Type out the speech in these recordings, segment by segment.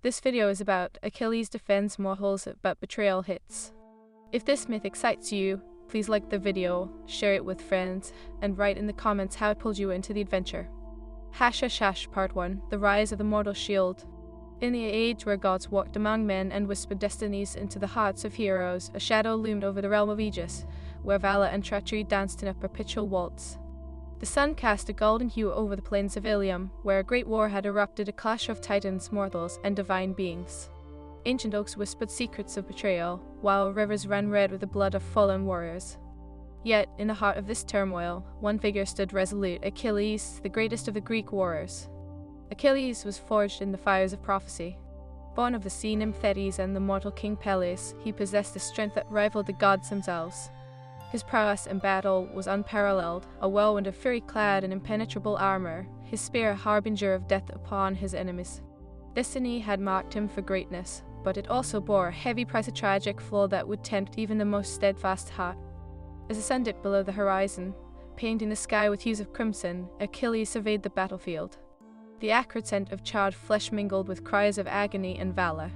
This video is about Achilles defends mortals but betrayal hits. If this myth excites you, please like the video, share it with friends, and write in the comments how it pulled you into the adventure. Part 1. The Rise of the Mortal Shield. In the age where gods walked among men and whispered destinies into the hearts of heroes, a shadow loomed over the realm of Aegis, where valor and treachery danced in a perpetual waltz. The sun cast a golden hue over the plains of Ilium, where a great war had erupted, a clash of titans, mortals, and divine beings. Ancient oaks whispered secrets of betrayal, while rivers ran red with the blood of fallen warriors. Yet, in the heart of this turmoil, one figure stood resolute: Achilles, the greatest of the Greek warriors. Achilles was forged in the fires of prophecy. Born of the sea nymph Thetis and the mortal king Peleus, he possessed a strength that rivaled the gods themselves. His prowess in battle was unparalleled, a whirlwind of fury clad in impenetrable armor, his spear a harbinger of death upon his enemies. Destiny had marked him for greatness, but it also bore a heavy price, a tragic flaw that would tempt even the most steadfast heart. As the sun dipped below the horizon, painting the sky with hues of crimson, Achilles surveyed the battlefield. The acrid scent of charred flesh mingled with cries of agony and valor.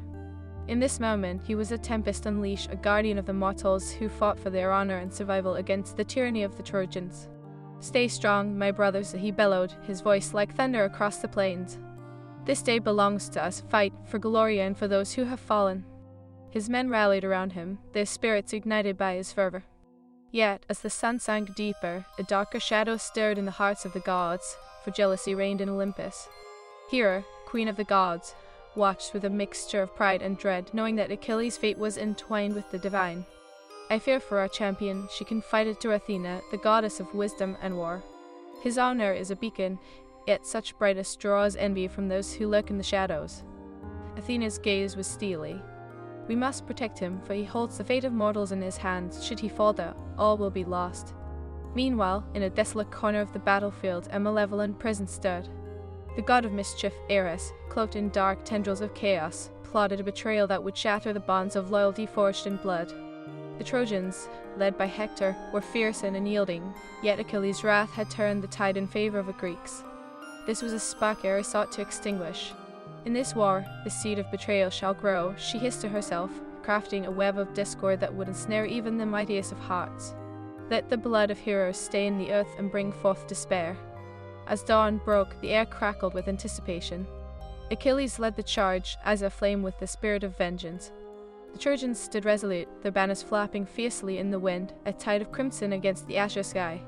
In this moment, he was a tempest unleashed, a guardian of the mortals who fought for their honor and survival against the tyranny of the Trojans. "Stay strong, my brothers," he bellowed, his voice like thunder across the plains. "This day belongs to us. Fight for glory and for those who have fallen." His men rallied around him, their spirits ignited by his fervor. Yet, as the sun sank deeper, a darker shadow stirred in the hearts of the gods, for jealousy reigned in Olympus. Hera, queen of the gods, watched with a mixture of pride and dread, knowing that Achilles' fate was entwined with the divine. "I fear for our champion," she confided to Athena, the goddess of wisdom and war. "His honor is a beacon, yet such brightness draws envy from those who lurk in the shadows." Athena's gaze was steely. "We must protect him, for he holds the fate of mortals in his hands. Should he falter, all will be lost." Meanwhile, in a desolate corner of the battlefield, a malevolent presence stirred. The god of mischief, Ares, cloaked in dark tendrils of chaos, plotted a betrayal that would shatter the bonds of loyalty forged in blood. The Trojans, led by Hector, were fierce and unyielding, yet Achilles' wrath had turned the tide in favor of the Greeks. This was a spark Ares sought to extinguish. "In this war, the seed of betrayal shall grow," she hissed to herself, crafting a web of discord that would ensnare even the mightiest of hearts. "Let the blood of heroes stain the earth and bring forth despair." As dawn broke, the air crackled with anticipation. Achilles led the charge, eyes aflame with the spirit of vengeance. The Trojans stood resolute, their banners flapping fiercely in the wind, a tide of crimson against the azure sky.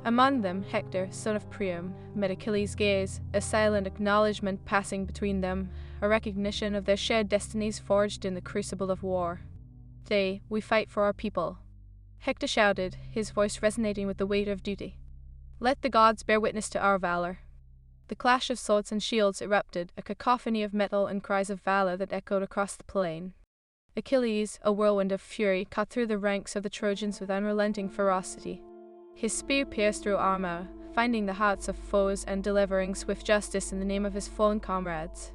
Among them, Hector, son of Priam, met Achilles' gaze, a silent acknowledgement passing between them, a recognition of their shared destinies forged in the crucible of war. "Today, we fight for our people," Hector shouted, his voice resonating with the weight of duty. "Let the gods bear witness to our valor." The clash of swords and shields erupted, a cacophony of metal and cries of valor that echoed across the plain. Achilles, a whirlwind of fury, cut through the ranks of the Trojans with unrelenting ferocity. His spear pierced through armor, finding the hearts of foes and delivering swift justice in the name of his fallen comrades.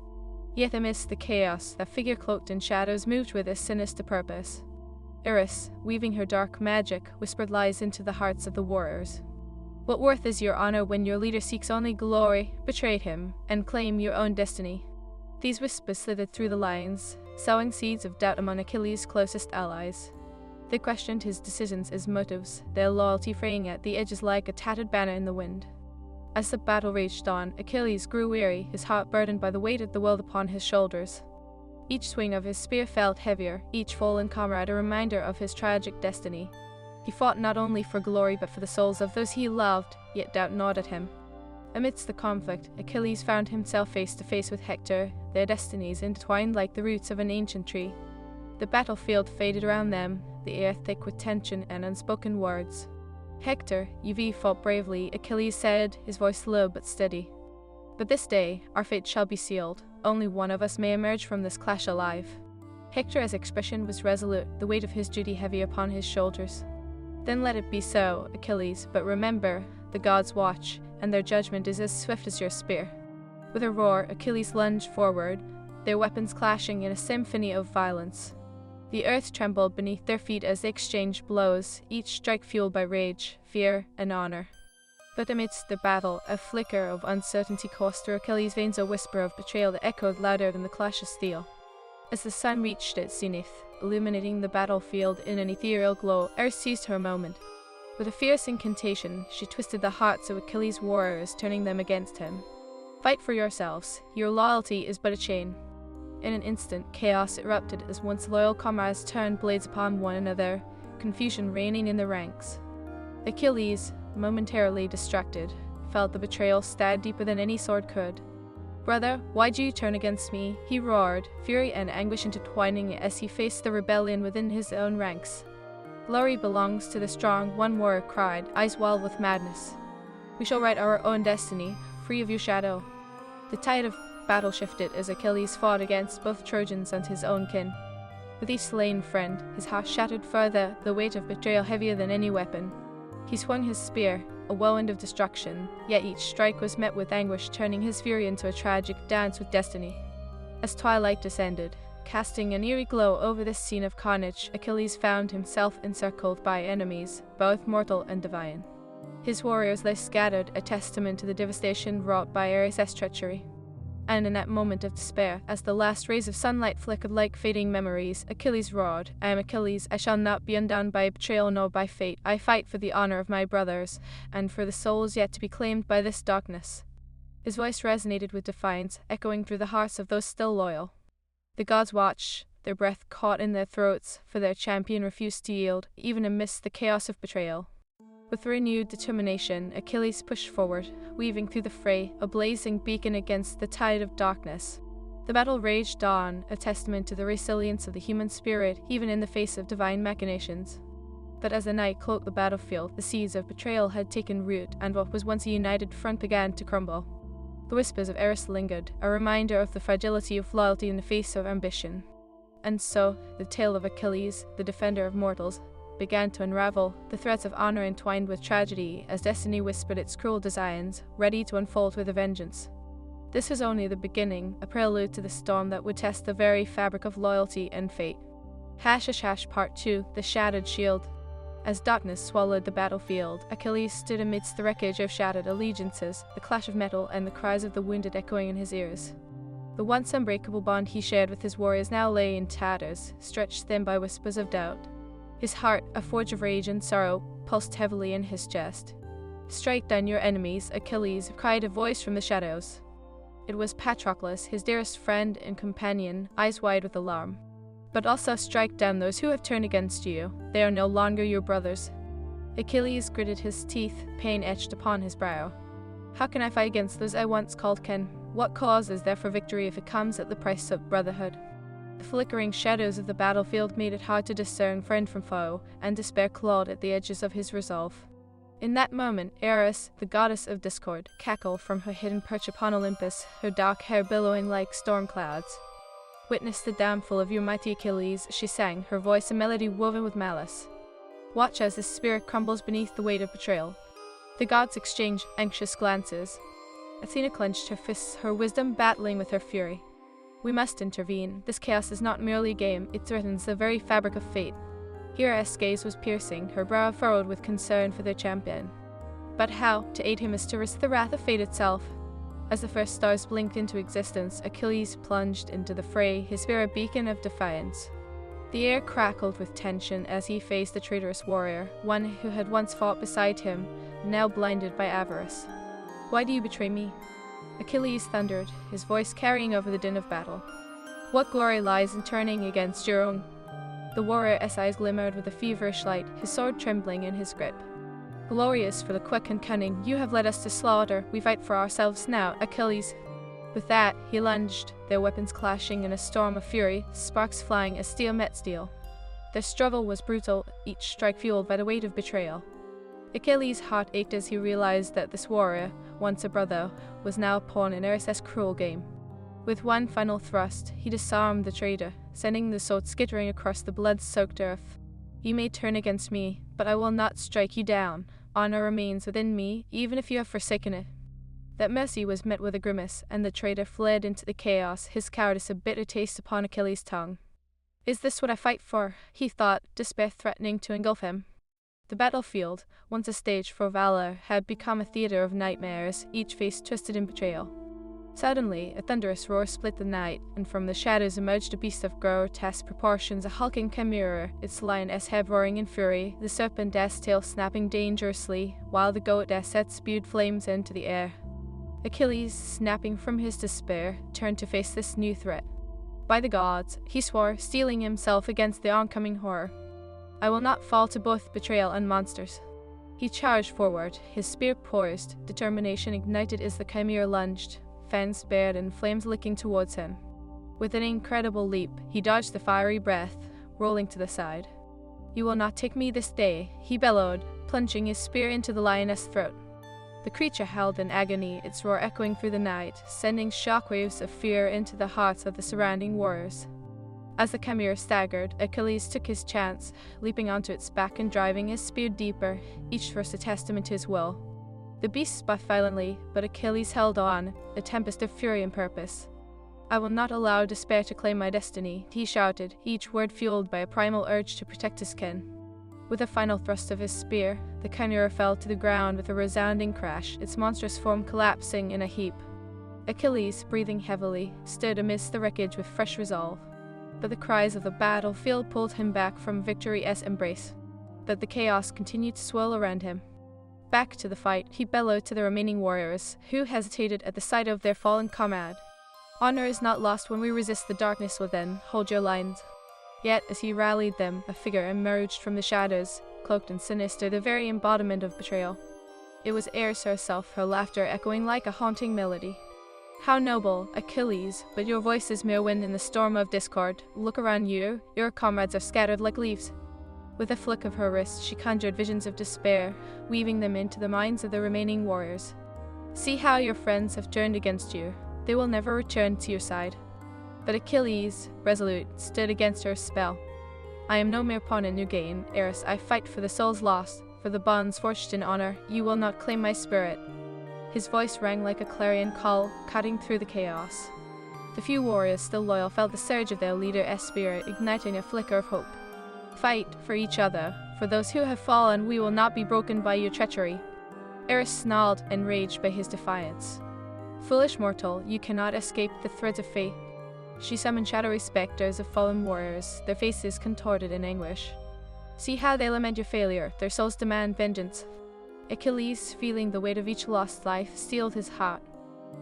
Yet amidst the chaos, that figure cloaked in shadows moved with a sinister purpose. Eris, weaving her dark magic, whispered lies into the hearts of the warriors. "What worth is your honor when your leader seeks only glory? Betray him, and claim your own destiny." These whispers slithered through the lines, sowing seeds of doubt among Achilles' closest allies. They questioned his decisions, his motives, their loyalty fraying at the edges like a tattered banner in the wind. As the battle raged on, Achilles grew weary, his heart burdened by the weight of the world upon his shoulders. Each swing of his spear felt heavier, each fallen comrade a reminder of his tragic destiny. He fought not only for glory but for the souls of those he loved, yet doubt gnawed at him. Amidst the conflict, Achilles found himself face to face with Hector, their destinies intertwined like the roots of an ancient tree. The battlefield faded around them, the air thick with tension and unspoken words. "Hector, you've fought bravely," Achilles said, his voice low but steady. "But this day, our fate shall be sealed. Only one of us may emerge from this clash alive." Hector's expression was resolute, the weight of his duty heavy upon his shoulders. "Then let it be so, Achilles, but remember, the gods watch, and their judgment is as swift as your spear." With a roar, Achilles lunged forward, their weapons clashing in a symphony of violence. The earth trembled beneath their feet as they exchanged blows, each strike fueled by rage, fear, and honor. But amidst the battle, a flicker of uncertainty coursed through Achilles' veins, a whisper of betrayal that echoed louder than the clash of steel. As the sun reached its zenith, illuminating the battlefield in an ethereal glow, Eris seized her moment. With a fierce incantation, she twisted the hearts of Achilles' warriors, turning them against him. Fight for yourselves. Your loyalty is but a chain. In an instant, chaos erupted as once loyal comrades turned blades upon one another, confusion reigning in the ranks. Achilles, momentarily distracted, felt the betrayal stab deeper than any sword could. "Brother, why do you turn against me?" he roared, fury and anguish intertwining as he faced the rebellion within his own ranks. "Glory belongs to the strong," one warrior cried, eyes wild with madness. "We shall write our own destiny, free of your shadow." The tide of battle shifted as Achilles fought against both Trojans and his own kin. With each slain friend, his heart shattered further, the weight of betrayal heavier than any weapon. He swung his spear, a whirlwind of destruction, yet each strike was met with anguish, turning his fury into a tragic dance with destiny. As twilight descended, casting an eerie glow over this scene of carnage, Achilles found himself encircled by enemies, both mortal and divine. His warriors lay scattered, a testament to the devastation wrought by Ares' treachery. And in that moment of despair, as the last rays of sunlight flickered like fading memories, Achilles roared, "I am Achilles. I shall not be undone by betrayal nor by fate. I fight for the honor of my brothers, and for the souls yet to be claimed by this darkness." His voice resonated with defiance, echoing through the hearts of those still loyal. The gods watched, their breath caught in their throats, for their champion refused to yield, even amidst the chaos of betrayal. With renewed determination, Achilles pushed forward, weaving through the fray, a blazing beacon against the tide of darkness. The battle raged on, a testament to the resilience of the human spirit, even in the face of divine machinations. But as the night cloaked the battlefield, the seeds of betrayal had taken root, and what was once a united front began to crumble. The whispers of Eris lingered, a reminder of the fragility of loyalty in the face of ambition. And so, the tale of Achilles, the defender of mortals, began to unravel, the threads of honor entwined with tragedy as destiny whispered its cruel designs, ready to unfold with a vengeance. This was only the beginning, a prelude to the storm that would test the very fabric of loyalty and fate. Part 2, The Shattered Shield. As darkness swallowed the battlefield, Achilles stood amidst the wreckage of shattered allegiances, the clash of metal and the cries of the wounded echoing in his ears. The once unbreakable bond he shared with his warriors now lay in tatters, stretched thin by whispers of doubt. His heart, a forge of rage and sorrow, pulsed heavily in his chest. "Strike down your enemies," Achilles cried, a voice from the shadows. It was Patroclus, his dearest friend and companion, eyes wide with alarm. "But also strike down those who have turned against you. They are no longer your brothers." Achilles gritted his teeth, pain etched upon his brow. "How can I fight against those I once called kin? What cause is there for victory if it comes at the price of brotherhood?" The flickering shadows of the battlefield made it hard to discern friend from foe, and despair clawed at the edges of his resolve. In that moment, Eris, the goddess of discord, cackled from her hidden perch upon Olympus, her dark hair billowing like storm clouds. "Witness the downfall of your mighty Achilles," she sang, her voice a melody woven with malice. "Watch as his spirit crumbles beneath the weight of betrayal." The gods exchanged anxious glances. Athena clenched her fists, her wisdom battling with her fury. "We must intervene. This chaos is not merely a game, it threatens the very fabric of fate." Hera's gaze was piercing, her brow furrowed with concern for their champion. But how? To aid him is to risk the wrath of fate itself. As the first stars blinked into existence, Achilles plunged into the fray, his spear a beacon of defiance. The air crackled with tension as he faced the traitorous warrior, one who had once fought beside him, now blinded by avarice. "Why do you betray me?" Achilles thundered, his voice carrying over the din of battle. "What glory lies in turning against your own?" The warrior's eyes glimmered with a feverish light, his sword trembling in his grip. "Glorious for the quick and cunning, you have led us to slaughter, we fight for ourselves now, Achilles." With that, he lunged, their weapons clashing in a storm of fury, sparks flying as steel met steel. Their struggle was brutal, each strike fueled by the weight of betrayal. Achilles' heart ached as he realized that this warrior, once a brother, was now a pawn in Ares' cruel game. With one final thrust, he disarmed the traitor, sending the sword skittering across the blood-soaked earth. "You may turn against me, but I will not strike you down. Honor remains within me, even if you have forsaken it." That mercy was met with a grimace, and the traitor fled into the chaos, his cowardice a bitter taste upon Achilles' tongue. "Is this what I fight for?" he thought, despair threatening to engulf him. The battlefield, once a stage for valor, had become a theater of nightmares, each face twisted in betrayal. Suddenly, a thunderous roar split the night, and from the shadows emerged a beast of grotesque proportions, a hulking chimera, its lioness head roaring in fury, the serpent's tail snapping dangerously, while the goat's head spewed flames into the air. Achilles, snapping from his despair, turned to face this new threat. By the gods, he swore, steeling himself against the oncoming horror. I will not fall to both betrayal and monsters. He charged forward, his spear poised, determination ignited as the chimera lunged, fangs bared and flames licking towards him. With an incredible leap, he dodged the fiery breath, rolling to the side. You will not take me this day, he bellowed, plunging his spear into the lioness' throat. The creature howled in agony, its roar echoing through the night, sending shockwaves of fear into the hearts of the surrounding warriors. As the chimera staggered, Achilles took his chance, leaping onto its back and driving his spear deeper, each thrust a testament to his will. The beast spat violently, but Achilles held on, a tempest of fury and purpose. I will not allow despair to claim my destiny, he shouted, each word fueled by a primal urge to protect his kin. With a final thrust of his spear, the chimera fell to the ground with a resounding crash, its monstrous form collapsing in a heap. Achilles, breathing heavily, stood amidst the wreckage with fresh resolve. But the cries of the battlefield pulled him back from victory's embrace. But the chaos continued to swirl around him. Back to the fight, he bellowed to the remaining warriors, who hesitated at the sight of their fallen comrade. Honor is not lost when we resist the darkness within, hold your lines. Yet, as he rallied them, a figure emerged from the shadows, cloaked and sinister, the very embodiment of betrayal. It was Eris herself, her laughter echoing like a haunting melody. How noble, Achilles, but your voice is mere wind in the storm of discord. Look around you, your comrades are scattered like leaves. With a flick of her wrist, she conjured visions of despair, weaving them into the minds of the remaining warriors. See how your friends have turned against you. They will never return to your side. But Achilles, resolute, stood against her spell. I am no mere pawn in your game, Eris. I fight for the souls lost, for the bonds forged in honor. You will not claim my spirit. His voice rang like a clarion call, cutting through the chaos. The few warriors still loyal felt the surge of their leader's spirit, igniting a flicker of hope. Fight for each other. For those who have fallen, we will not be broken by your treachery. Eris snarled, enraged by his defiance. Foolish mortal, you cannot escape the threads of fate. She summoned shadowy specters of fallen warriors, their faces contorted in anguish. See how they lament your failure, their souls demand vengeance. Achilles, feeling the weight of each lost life, steeled his heart.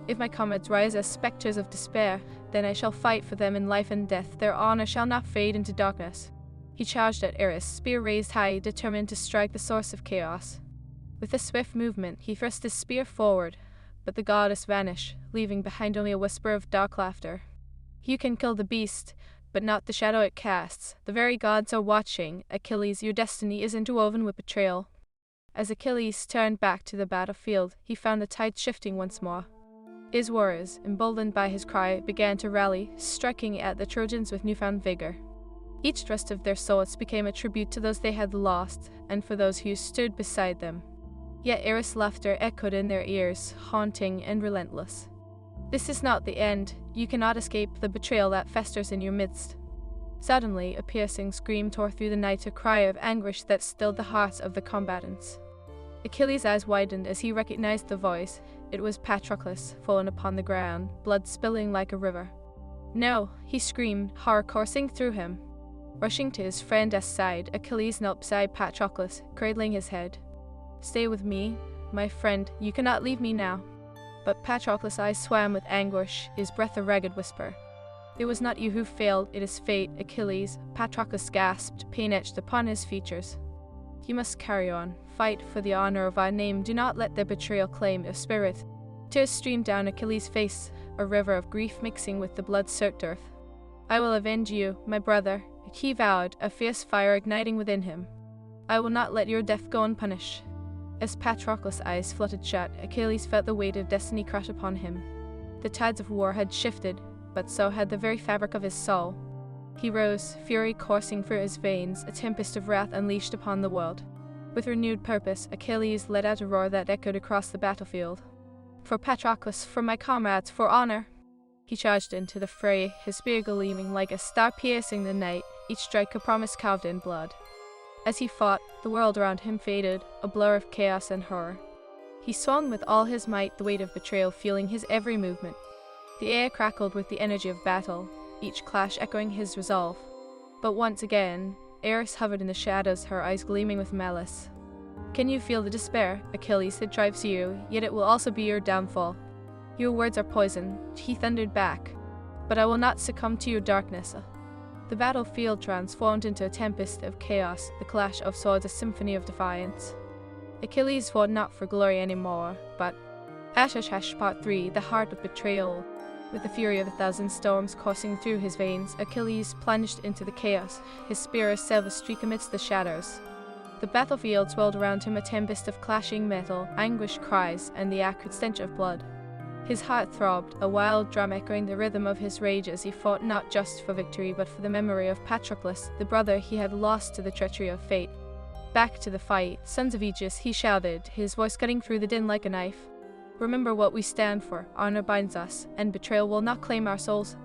If my comrades rise as specters of despair, then I shall fight for them in life and death. Their honor shall not fade into darkness. He charged at Eris, spear raised high, determined to strike the source of chaos. With a swift movement, he thrust his spear forward, but the goddess vanished, leaving behind only a whisper of dark laughter. You can kill the beast, but not the shadow it casts. The very gods are watching. Achilles, your destiny is interwoven with betrayal. As Achilles turned back to the battlefield, he found the tide shifting once more. His warriors, emboldened by his cry, began to rally, striking at the Trojans with newfound vigor. Each thrust of their swords became a tribute to those they had lost, and for those who stood beside them. Yet Eris' laughter echoed in their ears, haunting and relentless. This is not the end. You cannot escape the betrayal that festers in your midst. Suddenly, a piercing scream tore through the night, a cry of anguish that stilled the hearts of the combatants. Achilles' eyes widened as he recognized the voice. It was Patroclus, fallen upon the ground, blood spilling like a river. No, he screamed, horror coursing through him. Rushing to his friend's side, Achilles knelt beside Patroclus, cradling his head. Stay with me, my friend, you cannot leave me now. But Patroclus' eyes swam with anguish, his breath a ragged whisper. It was not you who failed, it is fate, Achilles. Patroclus gasped, pain etched upon his features. You must carry on. Fight for the honor of our name. Do not let their betrayal claim your spirit. Tears streamed down Achilles' face, a river of grief mixing with the blood-soaked earth. I will avenge you, my brother, he vowed, a fierce fire igniting within him. I will not let your death go unpunished. As Patroclus' eyes fluttered shut, Achilles felt the weight of destiny crush upon him. The tides of war had shifted, but so had the very fabric of his soul. He rose, fury coursing through his veins, a tempest of wrath unleashed upon the world. With renewed purpose, Achilles let out a roar that echoed across the battlefield. For Patroclus, for my comrades, for honor! He charged into the fray, his spear gleaming like a star piercing the night, each strike a promise carved in blood. As he fought, the world around him faded, a blur of chaos and horror. He swung with all his might, the weight of betrayal feeling his every movement. The air crackled with the energy of battle, each clash echoing his resolve. But once again, Eris hovered in the shadows, her eyes gleaming with malice. "Can you feel the despair, Achilles, that drives you, yet it will also be your downfall? Your words are poison," he thundered back, "but I will not succumb to your darkness." The battlefield transformed into a tempest of chaos, the clash of swords a symphony of defiance. Achilles fought not for glory anymore, but Part 3, the heart of betrayal. With the fury of 1,000 storms coursing through his veins, Achilles plunged into the chaos, his spear a silver streak amidst the shadows. The battlefield swirled around him, a tempest of clashing metal, anguished cries, and the acrid stench of blood. His heart throbbed, a wild drum echoing the rhythm of his rage as he fought not just for victory but for the memory of Patroclus, the brother he had lost to the treachery of fate. "Back to the fight, sons of Aegis," he shouted, his voice cutting through the din like a knife. "Remember what we stand for, honor binds us, and betrayal will not claim our souls."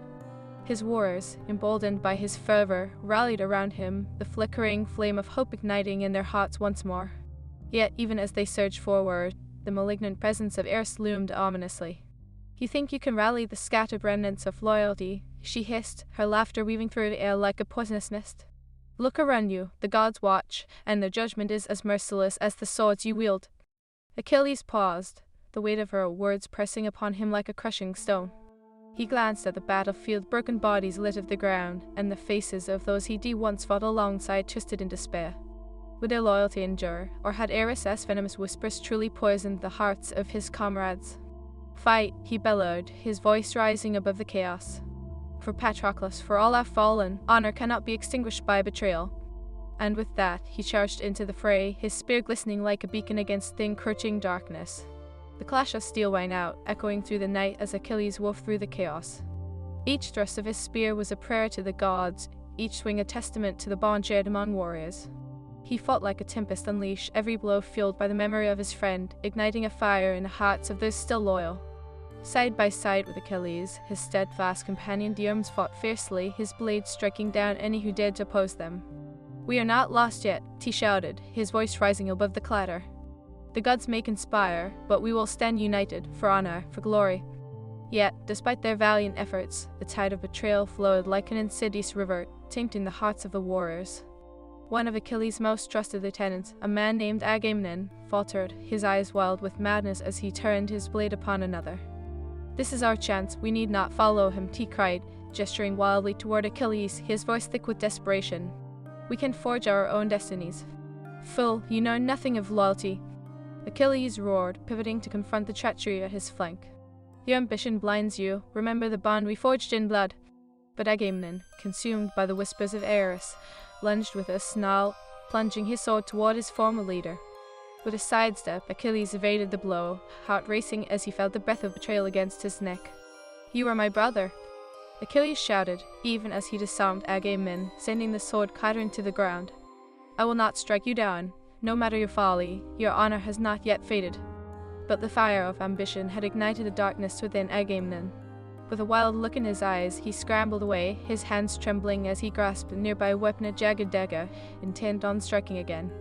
His warriors, emboldened by his fervor, rallied around him, the flickering flame of hope igniting in their hearts once more. Yet, even as they surged forward, the malignant presence of Eris loomed ominously. "You think you can rally the scattered remnants of loyalty?" she hissed, her laughter weaving through the air like a poisonous mist. "Look around you, the gods watch, and their judgment is as merciless as the swords you wield." Achilles paused, the weight of her words pressing upon him like a crushing stone. He glanced at the battlefield, broken bodies littered the ground, and the faces of those he once fought alongside twisted in despair. Would their loyalty endure, or had Eris' venomous whispers truly poisoned the hearts of his comrades? "Fight," he bellowed, his voice rising above the chaos. "For Patroclus, for all our fallen, honor cannot be extinguished by betrayal." And with that, he charged into the fray, his spear glistening like a beacon against the encroaching darkness. The clash of steel rang out, echoing through the night as Achilles wove through the chaos. Each thrust of his spear was a prayer to the gods, each swing a testament to the bond shared among warriors. He fought like a tempest unleashed, every blow fueled by the memory of his friend, igniting a fire in the hearts of those still loyal. Side by side with Achilles, his steadfast companion the arms fought fiercely, his blades striking down any who dared to oppose them. "We are not lost yet," he shouted, his voice rising above the clatter. "The gods may conspire, but we will stand united, for honor, for glory." Yet, despite their valiant efforts, the tide of betrayal flowed like an insidious river, tainting the hearts of the warriors. One of Achilles' most trusted lieutenants, a man named Agamemnon, faltered, his eyes wild with madness as he turned his blade upon another. "This is our chance, we need not follow him," he cried, gesturing wildly toward Achilles, his voice thick with desperation. "We can forge our own destinies." "Fool, you know nothing of loyalty." Achilles roared, pivoting to confront the treachery at his flank. "Your ambition blinds you, remember the bond we forged in blood." But Agamemnon, consumed by the whispers of Eris, lunged with a snarl, plunging his sword toward his former leader. With a sidestep, Achilles evaded the blow, heart racing as he felt the breath of betrayal against his neck. "You are my brother," Achilles shouted, even as he disarmed Agamemnon, sending the sword clattering to the ground. "I will not strike you down. No matter your folly, your honor has not yet faded." But the fire of ambition had ignited the darkness within Agamemnon. With a wild look in his eyes, he scrambled away, his hands trembling as he grasped a nearby weapon, a jagged dagger, intent on striking again.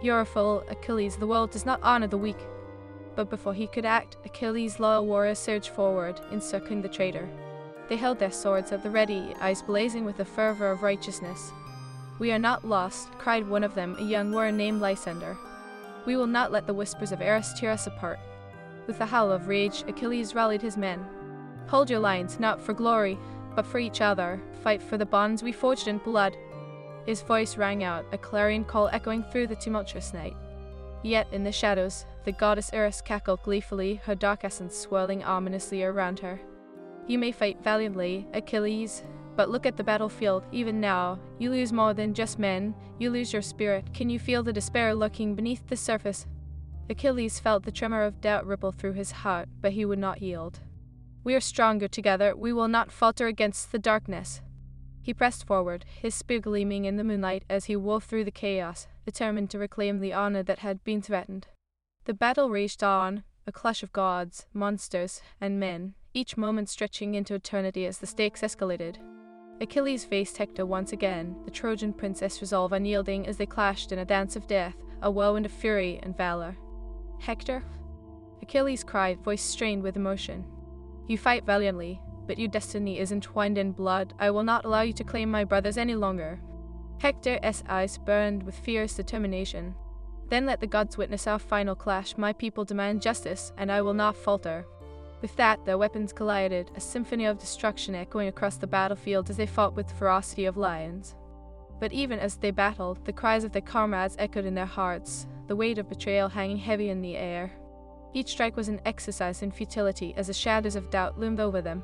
"You're a fool, Achilles, the world does not honor the weak." But before he could act, Achilles' loyal warriors surged forward, encircling the traitor. They held their swords at the ready, eyes blazing with the fervor of righteousness. "We are not lost," cried one of them, a young warrior named Lysander. "We will not let the whispers of Eris tear us apart." With a howl of rage, Achilles rallied his men. "Hold your lines, not for glory, but for each other. Fight for the bonds we forged in blood." His voice rang out, a clarion call echoing through the tumultuous night. Yet, in the shadows, the goddess Eris cackled gleefully, her dark essence swirling ominously around her. "You may fight valiantly, Achilles, but look at the battlefield, even now. You lose more than just men, you lose your spirit. Can you feel the despair lurking beneath the surface?" Achilles felt the tremor of doubt ripple through his heart, but he would not yield. "We are stronger together, we will not falter against the darkness." He pressed forward, his spear gleaming in the moonlight as he wove through the chaos, determined to reclaim the honor that had been threatened. The battle raged on, a clash of gods, monsters, and men, each moment stretching into eternity as the stakes escalated. Achilles faced Hector once again, the Trojan princess resolve unyielding as they clashed in a dance of death, a whirlwind of fury and valor. "Hector?" Achilles cried, voice strained with emotion. "You fight valiantly, but your destiny is entwined in blood. I will not allow you to claim my brothers any longer." Hector's eyes burned with fierce determination. "Then let the gods witness our final clash. My people demand justice, and I will not falter." With that, their weapons collided, a symphony of destruction echoing across the battlefield as they fought with the ferocity of lions. But even as they battled, the cries of their comrades echoed in their hearts, the weight of betrayal hanging heavy in the air. Each strike was an exercise in futility as the shadows of doubt loomed over them.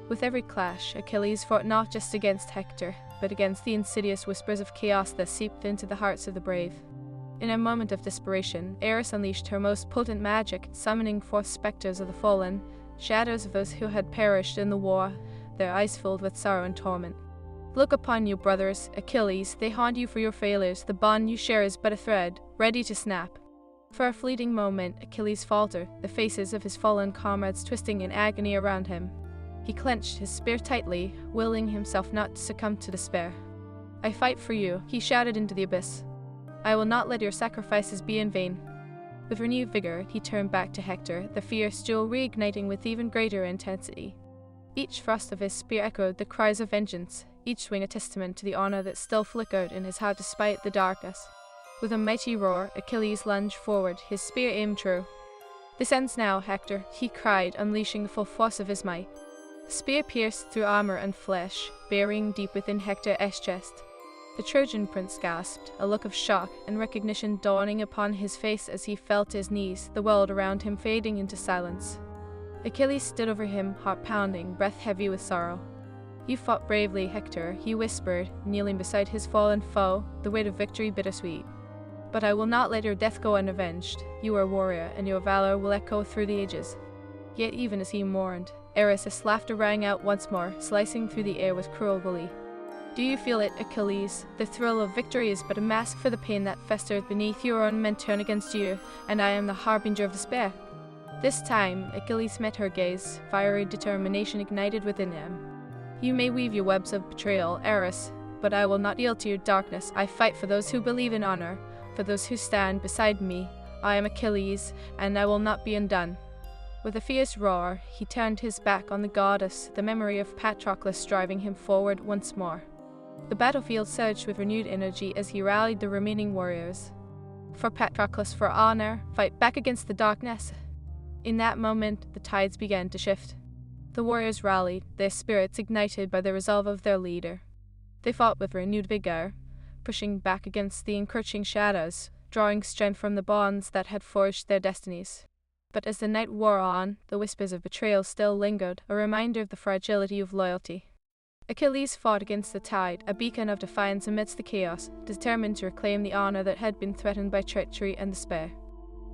With every clash, Achilles fought not just against Hector, but against the insidious whispers of chaos that seeped into the hearts of the brave. In a moment of desperation, Eris unleashed her most potent magic, summoning forth specters of the fallen, shadows of those who had perished in the war, their eyes filled with sorrow and torment. "Look upon you, brothers, Achilles, they haunt you for your failures, the bond you share is but a thread, ready to snap." For a fleeting moment, Achilles faltered, the faces of his fallen comrades twisting in agony around him. He clenched his spear tightly, willing himself not to succumb to despair. "I fight for you," he shouted into the abyss. "I will not let your sacrifices be in vain." With renewed vigor, he turned back to Hector, the fierce duel reigniting with even greater intensity. Each thrust of his spear echoed the cries of vengeance, each swing a testament to the honor that still flickered in his heart despite the darkness. With a mighty roar, Achilles lunged forward, his spear aimed true. "This ends now, Hector," he cried, unleashing the full force of his might. The spear pierced through armor and flesh, burying deep within Hector's chest. The Trojan prince gasped, a look of shock and recognition dawning upon his face as he fell to his knees, the world around him fading into silence. Achilles stood over him, heart pounding, breath heavy with sorrow. "You fought bravely, Hector," he whispered, kneeling beside his fallen foe, the weight of victory bittersweet. "But I will not let your death go unavenged. You are a warrior, and your valor will echo through the ages." Yet even as he mourned, Eris' laughter rang out once more, slicing through the air with cruel glee. "Do you feel it, Achilles? The thrill of victory is but a mask for the pain that festered beneath your own men turn against you, and I am the harbinger of despair." This time, Achilles met her gaze, fiery determination ignited within him. "You may weave your webs of betrayal, Eris, but I will not yield to your darkness. I fight for those who believe in honor, for those who stand beside me. I am Achilles, and I will not be undone." With a fierce roar, he turned his back on the goddess, the memory of Patroclus driving him forward once more. The battlefield surged with renewed energy as he rallied the remaining warriors. "For Patroclus, for honor, fight back against the darkness." In that moment, the tides began to shift. The warriors rallied, their spirits ignited by the resolve of their leader. They fought with renewed vigor, pushing back against the encroaching shadows, drawing strength from the bonds that had forged their destinies. But as the night wore on, the whispers of betrayal still lingered, a reminder of the fragility of loyalty. Achilles fought against the tide, a beacon of defiance amidst the chaos, determined to reclaim the honor that had been threatened by treachery and despair.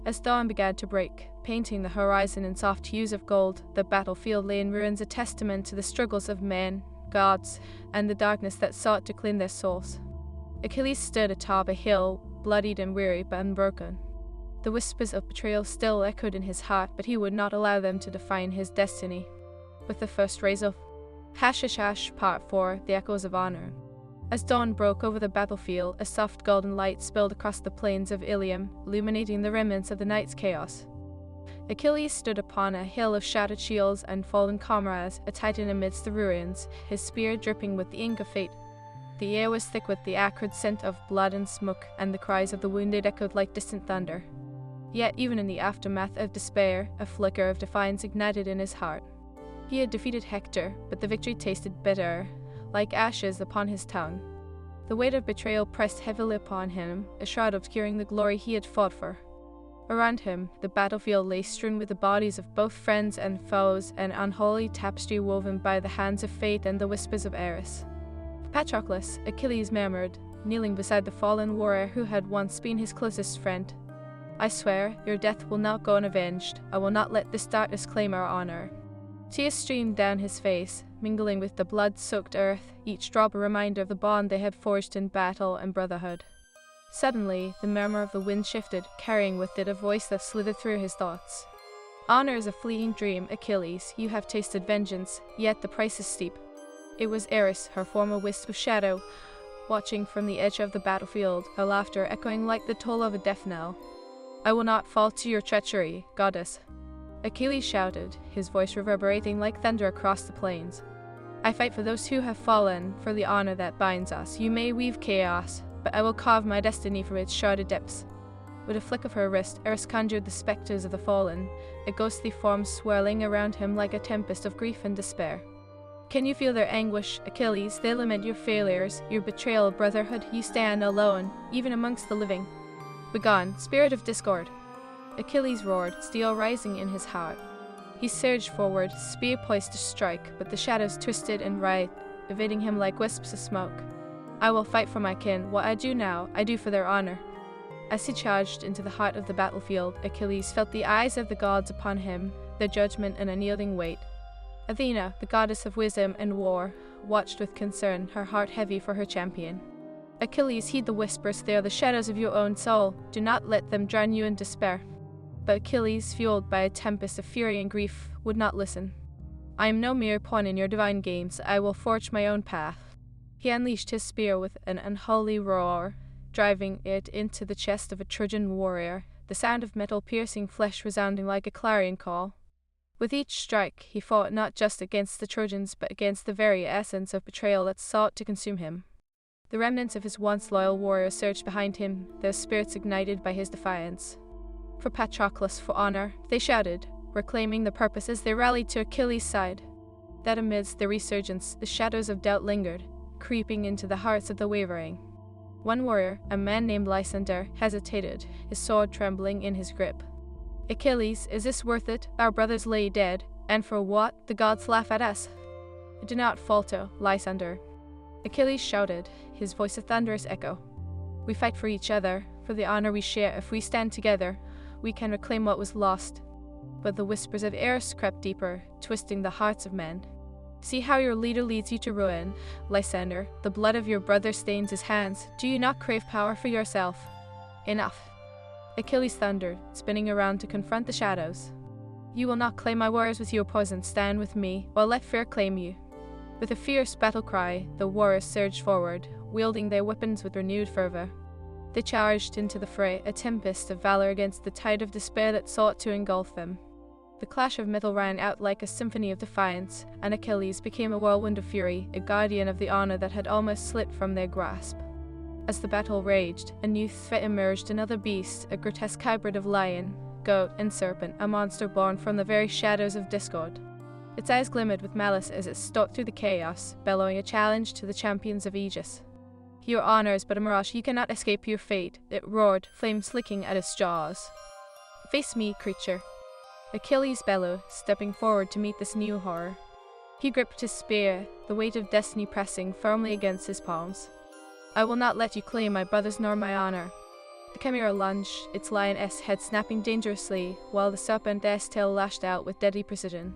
As dawn began to break, painting the horizon in soft hues of gold, the battlefield lay in ruins, a testament to the struggles of men, gods, and the darkness that sought to claim their souls. Achilles stood atop a hill, bloodied and weary but unbroken. The whispers of betrayal still echoed in his heart, but he would not allow them to define his destiny. With the first rays of Hashish Part 4, the echoes of honor. As dawn broke over the battlefield, a soft golden light spilled across the plains of Ilium, illuminating the remnants of the night's chaos. Achilles stood upon a hill of shattered shields and fallen comrades, a titan amidst the ruins, his spear dripping with the ink of fate. The air was thick with the acrid scent of blood and smoke, and the cries of the wounded echoed like distant thunder. Yet even in the aftermath of despair, a flicker of defiance ignited in his heart. He had defeated Hector, but the victory tasted bitter, like ashes upon his tongue. The weight of betrayal pressed heavily upon him, a shroud obscuring the glory he had fought for. Around him, the battlefield lay strewn with the bodies of both friends and foes, an unholy tapestry woven by the hands of fate and the whispers of Eris. "Patroclus," Achilles murmured, kneeling beside the fallen warrior who had once been his closest friend. "I swear, your death will not go unavenged. I will not let this darkness claim our honor." Tears streamed down his face, mingling with the blood-soaked earth, each drop a reminder of the bond they had forged in battle and brotherhood. Suddenly, the murmur of the wind shifted, carrying with it a voice that slithered through his thoughts. "Honor is a fleeting dream, Achilles. You have tasted vengeance, yet the price is steep. It was Eris, her former wisp of shadow, watching from the edge of the battlefield, her laughter echoing like the toll of a death knell. "I will not fall to your treachery, goddess," Achilles shouted, his voice reverberating like thunder across the plains. "I fight for those who have fallen, for the honor that binds us. You may weave chaos, but I will carve my destiny from its shrouded depths." With a flick of her wrist, Eris conjured the specters of the fallen, a ghostly form swirling around him like a tempest of grief and despair. "Can you feel their anguish, Achilles? They lament your failures, your betrayal of brotherhood. You stand alone, even amongst the living. Begone, spirit of discord!" Achilles roared, steel rising in his heart. He surged forward, spear poised to strike, but the shadows twisted and writhed, evading him like wisps of smoke. "I will fight for my kin. What I do now, I do for their honor." As he charged into the heart of the battlefield, Achilles felt the eyes of the gods upon him, their judgment an unyielding weight. Athena, the goddess of wisdom and war, watched with concern, her heart heavy for her champion. "Achilles, heed the whispers. They are the shadows of your own soul. Do not let them drown you in despair." But Achilles, fueled by a tempest of fury and grief, would not listen. "I am no mere pawn in your divine games. I will forge my own path." He unleashed his spear with an unholy roar, driving it into the chest of a Trojan warrior, the sound of metal piercing flesh resounding like a clarion call. With each strike, he fought not just against the Trojans, but against the very essence of betrayal that sought to consume him. The remnants of his once loyal warriors surged behind him, their spirits ignited by his defiance. "For Patroclus, for honor," they shouted, reclaiming their purpose as they rallied to Achilles' side. That amidst the resurgence, the shadows of doubt lingered, creeping into the hearts of the wavering. One warrior, a man named Lysander, hesitated, his sword trembling in his grip. "Achilles, is this worth it? Our brothers lay dead, and for what? The gods laugh at us." "Do not falter, Lysander," Achilles shouted, his voice a thunderous echo. "We fight for each other, for the honor we share. If we stand together, we can reclaim what was lost." But the whispers of Eris crept deeper, twisting the hearts of men. "See how your leader leads you to ruin, Lysander. The blood of your brother stains his hands. Do you not crave power for yourself?" "Enough," Achilles thundered, spinning around to confront the shadows. "You will not claim my warriors with your poison. Stand with me, or let fear claim you." With a fierce battle cry, the warriors surged forward, wielding their weapons with renewed fervor. They charged into the fray, a tempest of valor against the tide of despair that sought to engulf them. The clash of metal rang out like a symphony of defiance, and Achilles became a whirlwind of fury, a guardian of the honor that had almost slipped from their grasp. As the battle raged, a new threat emerged, another beast, a grotesque hybrid of lion, goat, and serpent, a monster born from the very shadows of discord. Its eyes glimmered with malice as it stalked through the chaos, bellowing a challenge to the champions of Aegis. "Your honor is but a mirage. You cannot escape your fate," it roared, flames licking at its jaws. "Face me, creature," Achilles bellowed, stepping forward to meet this new horror. He gripped his spear, the weight of destiny pressing firmly against his palms. "I will not let you claim my brothers nor my honor." The chimera lunged, its lioness head snapping dangerously, while the serpent's tail lashed out with deadly precision.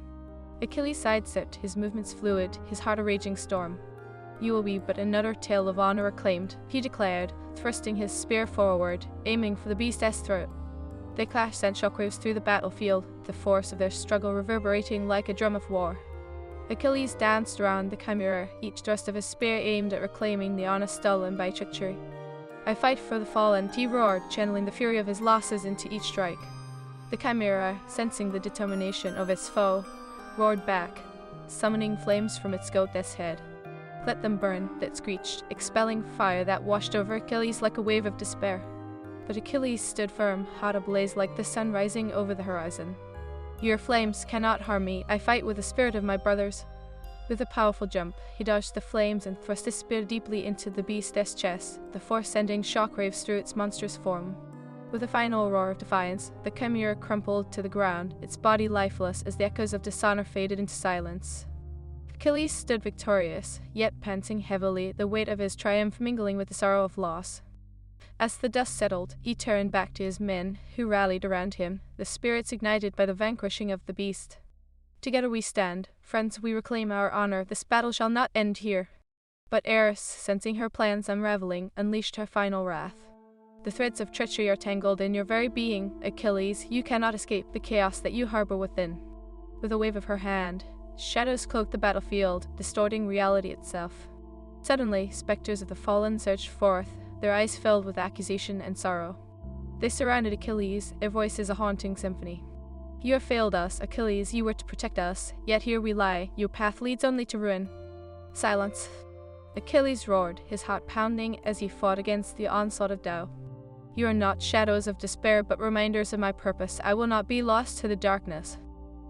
Achilles sidestepped, his movements fluid, his heart a raging storm. "You will be but another tale of honor reclaimed," he declared, thrusting his spear forward, aiming for the beast's throat. Their clash sent shockwaves through the battlefield, the force of their struggle reverberating like a drum of war. Achilles danced around the chimera, each thrust of his spear aimed at reclaiming the honor stolen by treachery. "I fight for the fallen," he roared, channeling the fury of his losses into each strike. The chimera, sensing the determination of its foe, roared back, summoning flames from its goat's head. "Let them burn," it screeched, expelling fire that washed over Achilles like a wave of despair. But Achilles stood firm, heart ablaze like the sun rising over the horizon. "Your flames cannot harm me. I fight with the spirit of my brothers." With a powerful jump, he dodged the flames and thrust his spear deeply into the beast's chest, the force sending shockwaves through its monstrous form. With a final roar of defiance, the chimera crumpled to the ground, its body lifeless as the echoes of dishonor faded into silence. Achilles stood victorious, yet panting heavily, the weight of his triumph mingling with the sorrow of loss. As the dust settled, he turned back to his men, who rallied around him, their spirits ignited by the vanquishing of the beast. "Together we stand. Friends, we reclaim our honor. This battle shall not end here." But Eris, sensing her plans unraveling, unleashed her final wrath. "The threads of treachery are tangled in your very being, Achilles. You cannot escape the chaos that you harbor within." With a wave of her hand, Shadows cloaked the battlefield, distorting reality itself. Suddenly, specters of the fallen surged forth, their eyes filled with accusation and sorrow. They surrounded Achilles, their voices a haunting symphony. "You have failed us, Achilles, you were to protect us, yet here we lie, your path leads only to ruin." Silence. Achilles roared, his heart pounding as he fought against the onslaught of doubt. "You are not shadows of despair, but reminders of my purpose. I will not be lost to the darkness."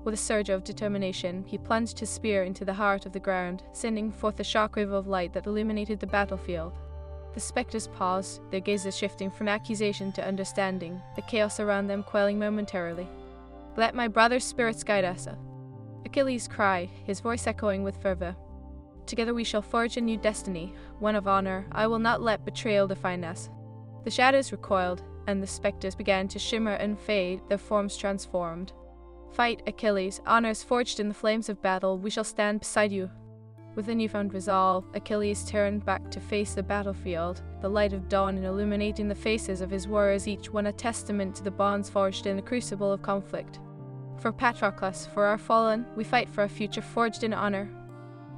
With a surge of determination, he plunged his spear into the heart of the ground, sending forth a shockwave of light that illuminated the battlefield. The specters paused, their gazes shifting from accusation to understanding, the chaos around them quelling momentarily. "Let my brother's spirits guide us," Achilles cried, his voice echoing with fervor. "Together we shall forge a new destiny, one of honor. I will not let betrayal define us." The shadows recoiled, and the specters began to shimmer and fade, their forms transformed. "Fight, Achilles, honors forged in the flames of battle, we shall stand beside you." With a newfound resolve, Achilles turned back to face the battlefield, the light of dawn illuminating the faces of his warriors, each one a testament to the bonds forged in the crucible of conflict. "For Patroclus, for our fallen, we fight for a future forged in honor."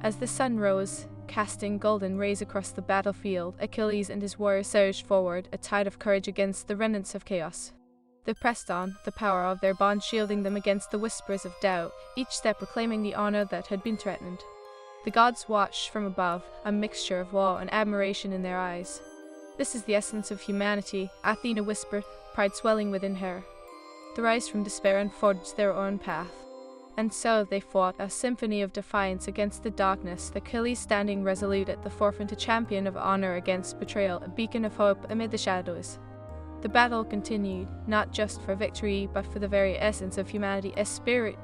As the sun rose, casting golden rays across the battlefield, Achilles and his warriors surged forward, a tide of courage against the remnants of chaos. They pressed on, the power of their bond shielding them against the whispers of doubt, each step proclaiming the honor that had been threatened. The gods watched from above, a mixture of awe and admiration in their eyes. "This is the essence of humanity," Athena whispered, pride swelling within her. They rise from despair and forged their own path. And so they fought, a symphony of defiance against the darkness, Achilles standing resolute at the forefront, a champion of honor against betrayal, a beacon of hope amid the shadows. The battle continued, not just for victory, but for the very essence of humanity, a spirit